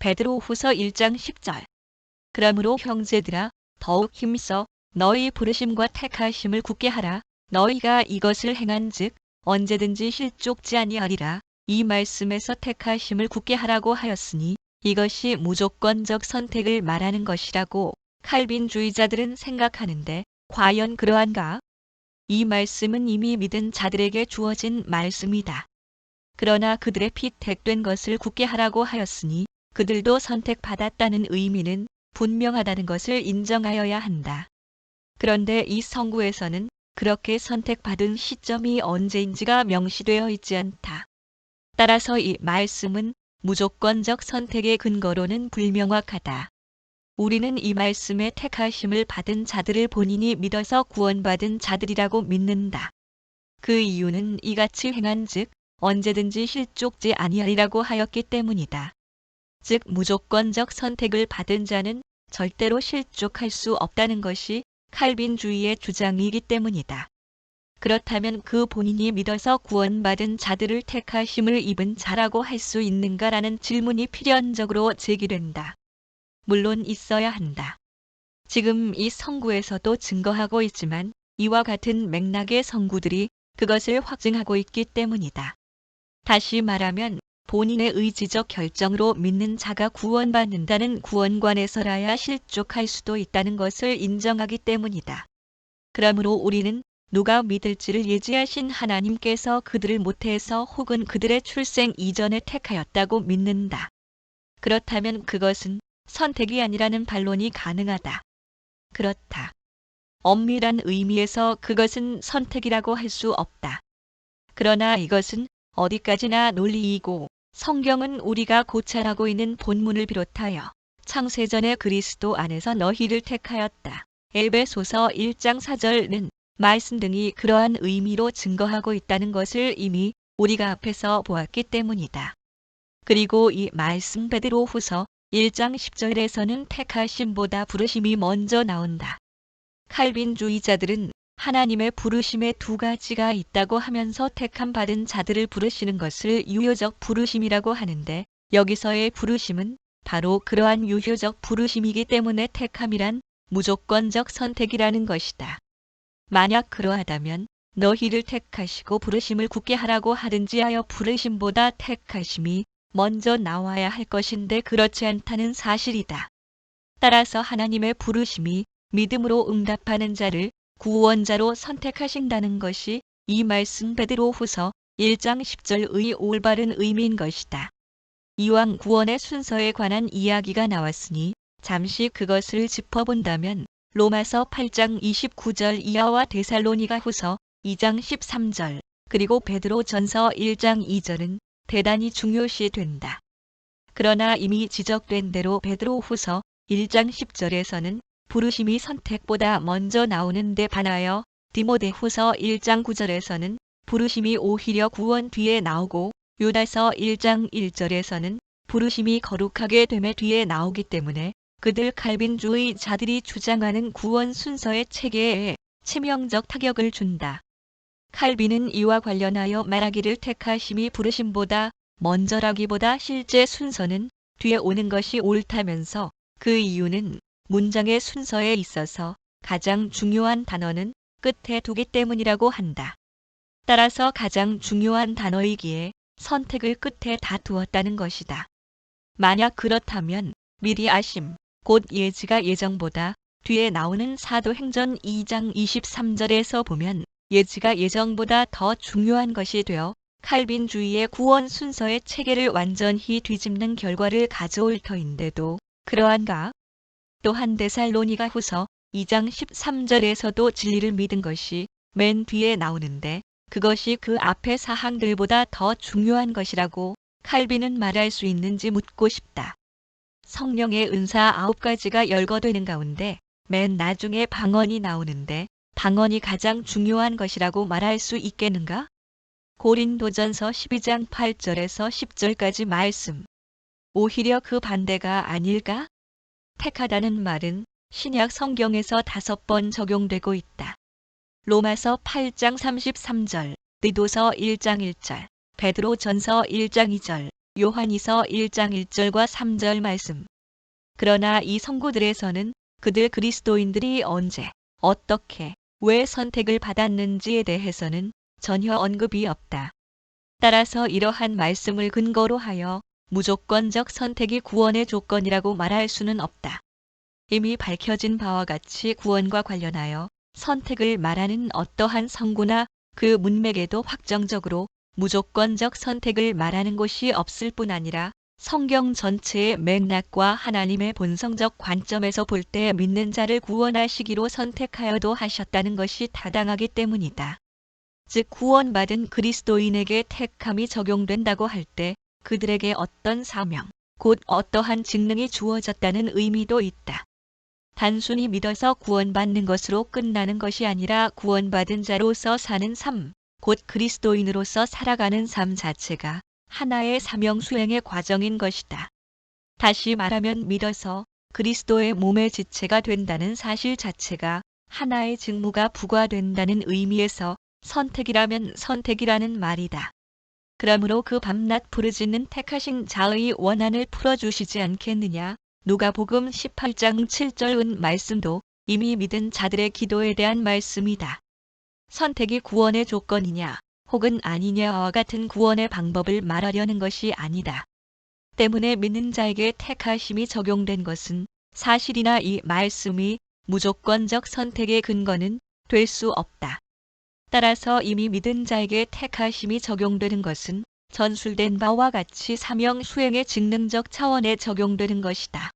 베드로후서 1장 10절. 그러므로 형제들아 더욱 힘써 너희 부르심과 택하심을 굳게 하라. 너희가 이것을 행한즉 언제든지 실족지 아니하리라. 이 말씀에서 택하심을 굳게 하라고 하였으니 이것이 무조건적 선택을 말하는 것이라고 칼빈주의자들은 생각하는데 과연 그러한가? 이 말씀은 이미 믿은 자들에게 주어진 말씀이다. 그러나 그들의 피택된 것을 굳게 하라고 하였으니 그들도 선택받았다는 의미는 분명하다는 것을 인정하여야 한다. 그런데 이 성구에서는 그렇게 선택받은 시점이 언제인지가 명시되어 있지 않다. 따라서 이 말씀은 무조건적 선택의 근거로는 불명확하다. 우리는 이 말씀에 택하심을 받은 자들을 본인이 믿어서 구원받은 자들이라고 믿는다. 그 이유는 이같이 행한즉 언제든지 실족지 아니하리라고 하였기 때문이다. 즉 무조건적 선택을 받은 자는 절대로 실족할 수 없다는 것이 칼빈주의의 주장이기 때문이다. 그렇다면 그 본인이 믿어서 구원받은 자들을 택하심을 입은 자라고 할 수 있는가라는 질문이 필연적으로 제기된다. 물론 있어야 한다. 지금 이 성구에서도 증거하고 있지만 이와 같은 맥락의 성구들이 그것을 확증하고 있기 때문이다. 다시 말하면 본인의 의지적 결정으로 믿는 자가 구원받는다는 구원관에서라야 실족할 수도 있다는 것을 인정하기 때문이다. 그러므로 우리는 누가 믿을지를 예지하신 하나님께서 그들을 모태에서 혹은 그들의 출생 이전에 택하였다고 믿는다. 그렇다면 그것은 선택이 아니라는 반론이 가능하다. 그렇다. 엄밀한 의미에서 그것은 선택이라고 할 수 없다. 그러나 이것은 어디까지나 논리이고 성경은 우리가 고찰하고 있는 본문을 비롯하여 창세전에 그리스도 안에서 너희를 택하였다. 에베소서 1장 4절은 말씀 등이 그러한 의미로 증거하고 있다는 것을 이미 우리가 앞에서 보았기 때문이다. 그리고 이 말씀 베드로후서 1장 10절에서는 택하심보다 부르심이 먼저 나온다. 칼빈주의자들은 하나님의 부르심에 두 가지가 있다고 하면서 택함 받은 자들을 부르시는 것을 유효적 부르심이라고 하는데 여기서의 부르심은 바로 그러한 유효적 부르심이기 때문에 택함이란 무조건적 선택이라는 것이다. 만약 그러하다면 너희를 택하시고 부르심을 굳게 하라고 하든지 하여 부르심보다 택하심이 먼저 나와야 할 것인데 그렇지 않다는 사실이다. 따라서 하나님의 부르심이 믿음으로 응답하는 자를 구원자로 선택하신다는 것이 이 말씀 베드로후서 1장 10절의 올바른 의미인 것이다. 이왕 구원의 순서에 관한 이야기가 나왔으니 잠시 그것을 짚어본다면 로마서 8장 29절 이하와 데살로니가후서 2장 13절 그리고 베드로전서 1장 2절은 대단히 중요시된다. 그러나 이미 지적된 대로 베드로후서 1장 10절에서는 부르심이 선택보다 먼저 나오는 데 반하여 디모데후서 1장 9절에서는 부르심이 오히려 구원 뒤에 나오고 유다서 1장 1절에서는 부르심이 거룩하게 됨에 뒤에 나오기 때문에 그들 칼빈주의 자들이 주장하는 구원 순서의 체계에 치명적 타격을 준다. 칼빈은 이와 관련하여 말하기를 택하심이 부르심보다 먼저라기보다 실제 순서는 뒤에 오는 것이 옳다면서 그 이유는 문장의 순서에 있어서 가장 중요한 단어는 끝에 두기 때문이라고 한다. 따라서 가장 중요한 단어이기에 선택을 끝에 다 두었다는 것이다. 만약 그렇다면 미리 아심, 곧 예지가 예정보다 뒤에 나오는 사도행전 2장 23절에서 보면 예지가 예정보다 더 중요한 것이 되어 칼빈주의의 구원 순서의 체계를 완전히 뒤집는 결과를 가져올 터인데도 그러한가? 또한 데살로니가후서 2장 13절에서도 진리를 믿은 것이 맨 뒤에 나오는데 그것이 그 앞의 사항들보다 더 중요한 것이라고 칼빈은 말할 수 있는지 묻고 싶다. 성령의 은사 9가지가 열거되는 가운데 맨 나중에 방언이 나오는데 방언이 가장 중요한 것이라고 말할 수 있겠는가? 고린도전서 12장 8절에서 10절까지 말씀. 오히려 그 반대가 아닐까? 택하다는 말은 신약 성경에서 5번 적용되고 있다. 로마서 8장 33절, 디도서 1장 1절, 베드로전서 1장 2절, 요한이서 1장 1절과 3절 말씀. 그러나 이 성구들에서는 그들 그리스도인들이 언제, 어떻게, 왜 선택을 받았는지에 대해서는 전혀 언급이 없다. 따라서 이러한 말씀을 근거로 하여 무조건적 선택이 구원의 조건이라고 말할 수는 없다. 이미 밝혀진 바와 같이 구원과 관련하여 선택을 말하는 어떠한 성구나 그 문맥에도 확정적으로 무조건적 선택을 말하는 곳이 없을 뿐 아니라 성경 전체의 맥락과 하나님의 본성적 관점에서 볼 때 믿는 자를 구원하시기로 선택하여도 하셨다는 것이 타당하기 때문이다. 즉 구원받은 그리스도인에게 택함이 적용된다고 할 때 그들에게 어떤 사명, 곧 어떠한 직능이 주어졌다는 의미도 있다. 단순히 믿어서 구원받는 것으로 끝나는 것이 아니라 구원받은 자로서 사는 삶, 곧 그리스도인으로서 살아가는 삶 자체가 하나의 사명 수행의 과정인 것이다. 다시 말하면 믿어서 그리스도의 몸의 지체가 된다는 사실 자체가 하나의 직무가 부과된다는 의미에서 선택이라면 선택이라는 말이다. 그러므로 그 밤낮 부르짖는 택하신 자의 원한을 풀어주시지 않겠느냐. 누가복음 18장 7절은 말씀도 이미 믿은 자들의 기도에 대한 말씀이다. 선택이 구원의 조건이냐 혹은 아니냐와 같은 구원의 방법을 말하려는 것이 아니다. 때문에 믿는 자에게 택하심이 적용된 것은 사실이나 이 말씀이 무조건적 선택의 근거는 될 수 없다. 따라서 이미 믿은 자에게 택하심이 적용되는 것은 전술된 바와 같이 사명 수행의 직능적 차원에 적용되는 것이다.